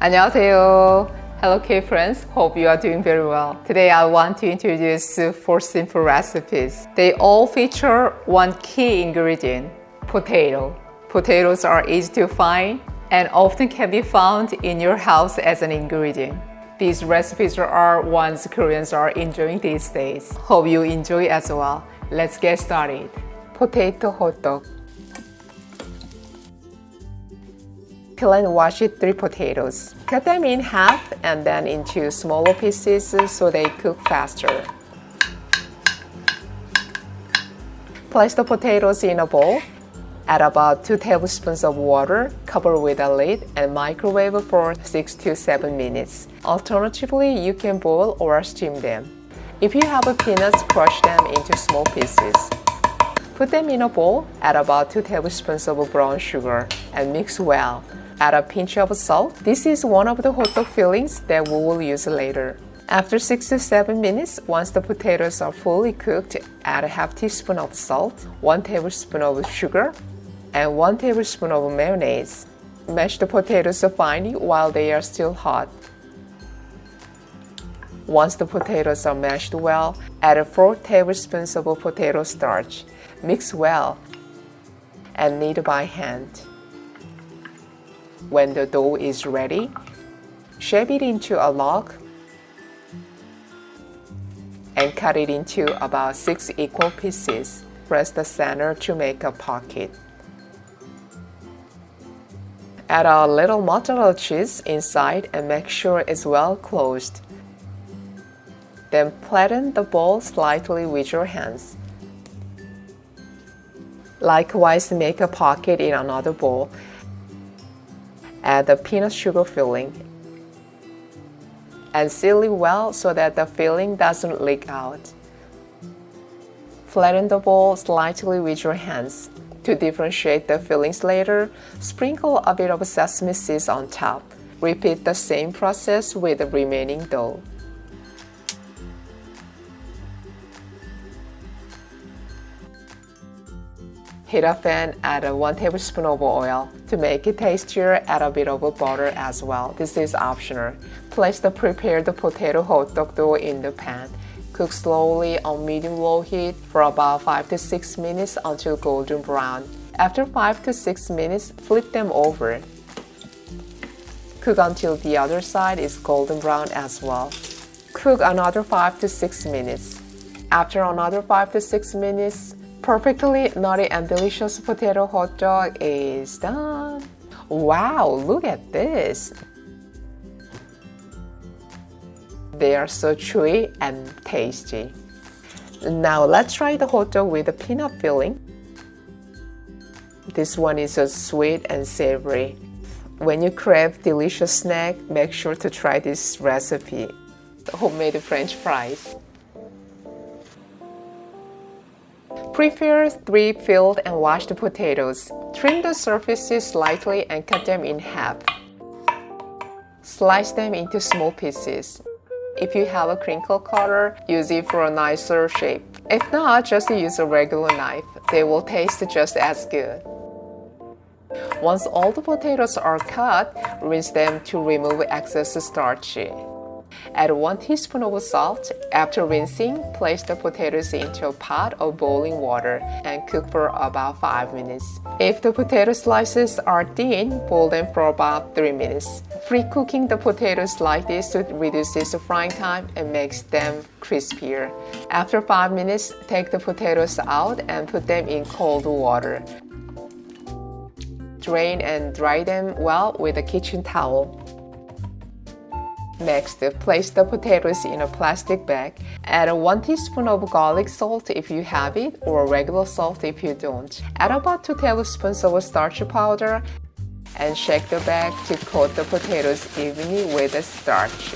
안녕하세요. Hello K-friends, hope you are doing very well. Today I want to introduce 4 simple recipes. They all feature one key ingredient, potato. Potatoes are easy to find and often can be found in your house as an ingredient. These recipes are ones Koreans are enjoying these days. Hope you enjoy as well. Let's get started. Potato hot dog. Peel and wash 3 potatoes. Cut them in half and then into smaller pieces so they cook faster. Place the potatoes in a bowl. Add about 2 tablespoons of water, cover with a lid, and microwave for 6 to 7 minutes. Alternatively, you can boil or steam them. If you have peanuts, crush them into small pieces. Put them in a bowl, add about 2 tablespoons of brown sugar, and mix well. Add a pinch of salt. This is one of the hot dog fillings that we will use later. After 6 to 7 minutes, once the potatoes are fully cooked, add a half teaspoon of salt, 1 tablespoon of sugar, and 1 tablespoon of mayonnaise. Mash the potatoes finely while they are still hot. Once the potatoes are mashed well, add 4 tablespoons of potato starch. Mix well and knead by hand. When the dough is ready, shape it into a log and cut it into about 6 equal pieces. Press the center to make a pocket. Add a little mozzarella cheese inside and make sure it's well closed. Then flatten the bowl slightly with your hands. Likewise, make a pocket in another bowl. Add the peanut sugar filling and seal it well so that the filling doesn't leak out. Flatten the bowl slightly with your hands. To differentiate the fillings later, sprinkle a bit of sesame seeds on top. Repeat the same process with the remaining dough. Heat a pan, add 1 tablespoon of oil. To make it tastier, add a bit of butter as well. This is optional. Place the prepared potato hot dog dough in the pan. Cook slowly on medium-low heat for about 5 to 6 minutes until golden brown. After 5 to 6 minutes, flip them over. Cook until the other side is golden brown as well. Cook another 5 to 6 minutes. After another 5 to 6 minutes, perfectly nutty and delicious potato hot dog is done. Wow, look at this. They are so chewy and tasty. Now let's try the hot dog with the peanut filling. This one is so sweet and savory. When you crave delicious snack, make sure to try this recipe. Homemade French fries. Prepare 3 peeled and washed potatoes. Trim the surfaces slightly and cut them in half. Slice them into small pieces. If you have a crinkle cutter, use it for a nicer shape. If not, just use a regular knife. They will taste just as good. Once all the potatoes are cut, rinse them to remove excess starch. Add 1 teaspoon of salt. After rinsing, place the potatoes into a pot of boiling water and cook for about 5 minutes. If the potato slices are thin, boil them for about 3 minutes. Pre-cooking the potatoes like this reduces the frying time and makes them crispier. After 5 minutes, take the potatoes out and put them in cold water. Drain and dry them well with a kitchen towel. Next, place the potatoes in a plastic bag. Add 1 teaspoon of garlic salt if you have it, or regular salt if you don't. Add about 2 tablespoons of starch powder and shake the bag to coat the potatoes evenly with the starch.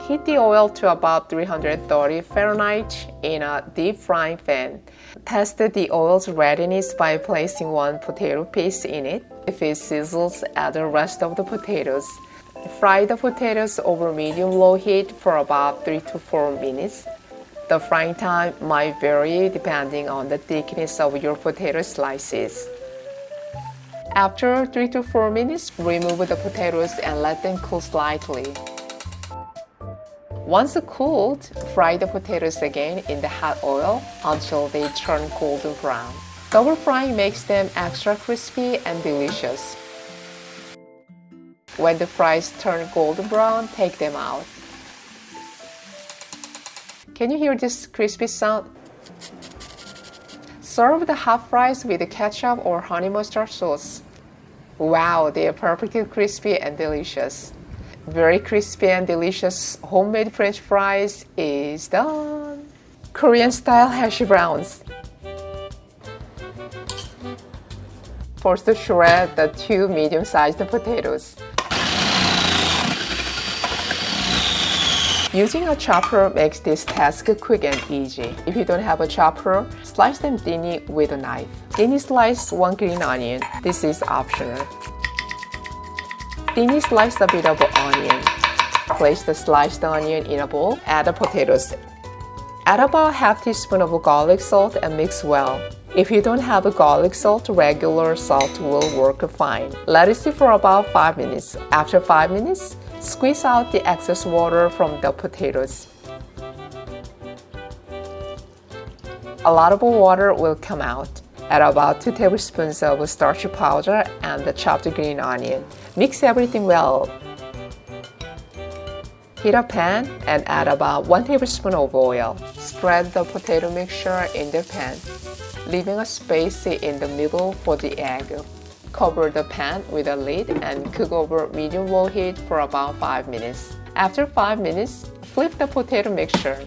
Heat the oil to about 330 Fahrenheit in a deep frying pan. Test the oil's readiness by placing 1 potato piece in it. If it sizzles, add the rest of the potatoes. Fry the potatoes over medium-low heat for about 3 to 4 minutes. The frying time might vary depending on the thickness of your potato slices. After 3 to 4 minutes, remove the potatoes and let them cool slightly. Once cooled, fry the potatoes again in the hot oil until they turn golden brown. Double frying makes them extra crispy and delicious. When the fries turn golden brown, take them out. Can you hear this crispy sound? Serve the hot fries with ketchup or honey mustard sauce. Wow, they are perfectly crispy and delicious. Very crispy and delicious homemade French fries is done. Korean style hash browns. First, shred the 2 medium-sized potatoes. Using a chopper makes this task quick and easy. If you don't have a chopper, slice them thinly with a knife. Thinly slice 1 green onion. This is optional. Thinly slice a bit of onion. Place the sliced onion in a bowl. Add the potatoes. Add about half teaspoon of garlic salt and mix well. If you don't have a garlic salt, regular salt will work fine. Let it sit for about 5 minutes. After 5 minutes, squeeze out the excess water from the potatoes. A lot of water will come out. Add about 2 tablespoons of starch powder and the chopped green onion. Mix everything well. Heat a pan and add about 1 tablespoon of oil. Spread the potato mixture in the pan, leaving a space in the middle for the egg. Cover the pan with a lid and cook over medium-low heat for about 5 minutes. After 5 minutes, flip the potato mixture.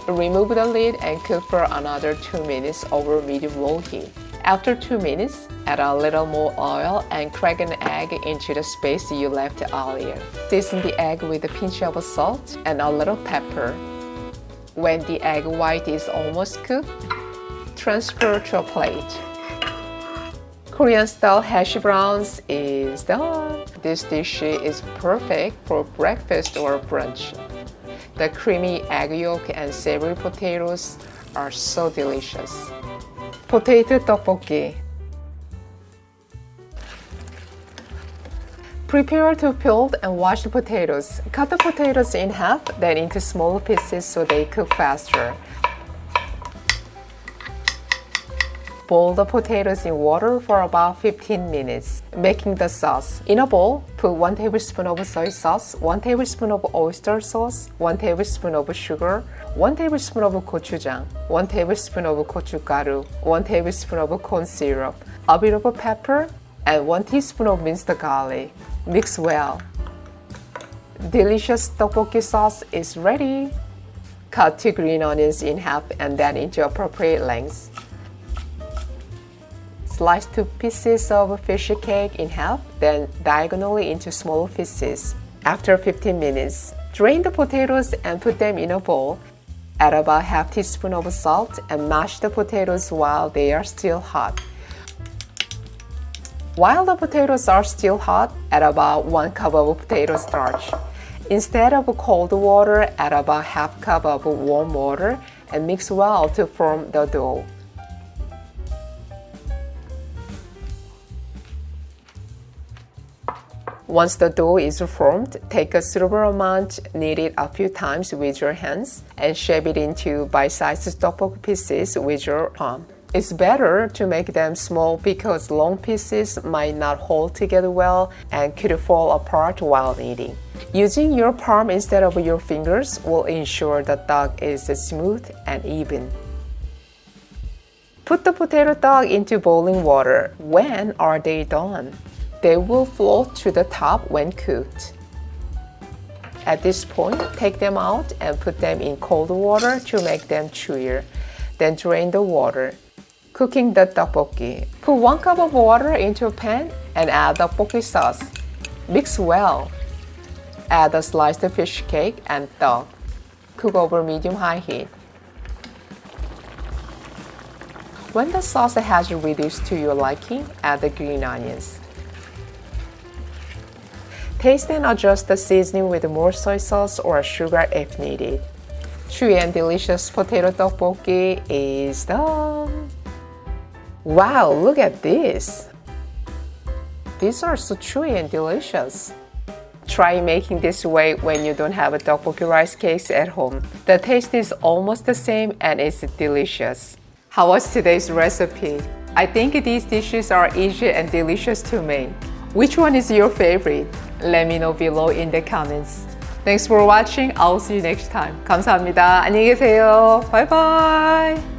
Remove the lid and cook for another 2 minutes over medium-low heat. After 2 minutes, add a little more oil and crack an egg into the space you left earlier. Season the egg with a pinch of salt and a little pepper. When the egg white is almost cooked, transfer to a plate. Korean-style hash browns is done. This dish is perfect for breakfast or brunch. The creamy egg yolk and savory potatoes are so delicious. Potato tteokbokki. Prepare to peel and wash the potatoes. Cut the potatoes in half, then into smaller pieces so they cook faster. Boil the potatoes in water for about 15 minutes. Making the sauce. In a bowl, put 1 tablespoon of soy sauce, 1 tablespoon of oyster sauce, 1 tablespoon of sugar, 1 tablespoon of gochujang, 1 tablespoon of gochugaru, 1 tablespoon of corn syrup, a bit of pepper, and 1 teaspoon of minced garlic. Mix well. Delicious tteokbokki sauce is ready. Cut 2 green onions in half and then into appropriate lengths. Slice 2 pieces of fish cake in half, then diagonally into small pieces. After 15 minutes, drain the potatoes and put them in a bowl. Add about half teaspoon of salt and mash the potatoes while they are still hot. While the potatoes are still hot, add about 1 cup of potato starch. Instead of cold water, add about half cup of warm water and mix well to form the dough. Once the dough is formed, take a suitable amount, knead it a few times with your hands, and shape it into bite-sized tteokbokki pieces with your palm. It's better to make them small because long pieces might not hold together well and could fall apart while kneading. Using your palm instead of your fingers will ensure the dough is smooth and even. Put the potato dough into boiling water. When are they done? They will float to the top when cooked. At this point, take them out and put them in cold water to make them chewier. Then drain the water. Cooking the tteokbokki. Put 1 cup of water into a pan and add the tteokbokki sauce. Mix well. Add the sliced fish cake and duck. Cook over medium-high heat. When the sauce has reduced to your liking, add the green onions. Taste and adjust the seasoning with more soy sauce or sugar if needed. Chewy and delicious potato tteokbokki is done. Wow, look at this! These are so chewy and delicious. Try making this way when you don't have a tteokbokki rice cakes at home. The taste is almost the same and it's delicious. How was today's recipe? I think these dishes are easy and delicious to make. Which one is your favorite? Let me know below in the comments. Thanks for watching. I'll see you next time. 감사합니다. 안녕히 계세요. Bye bye.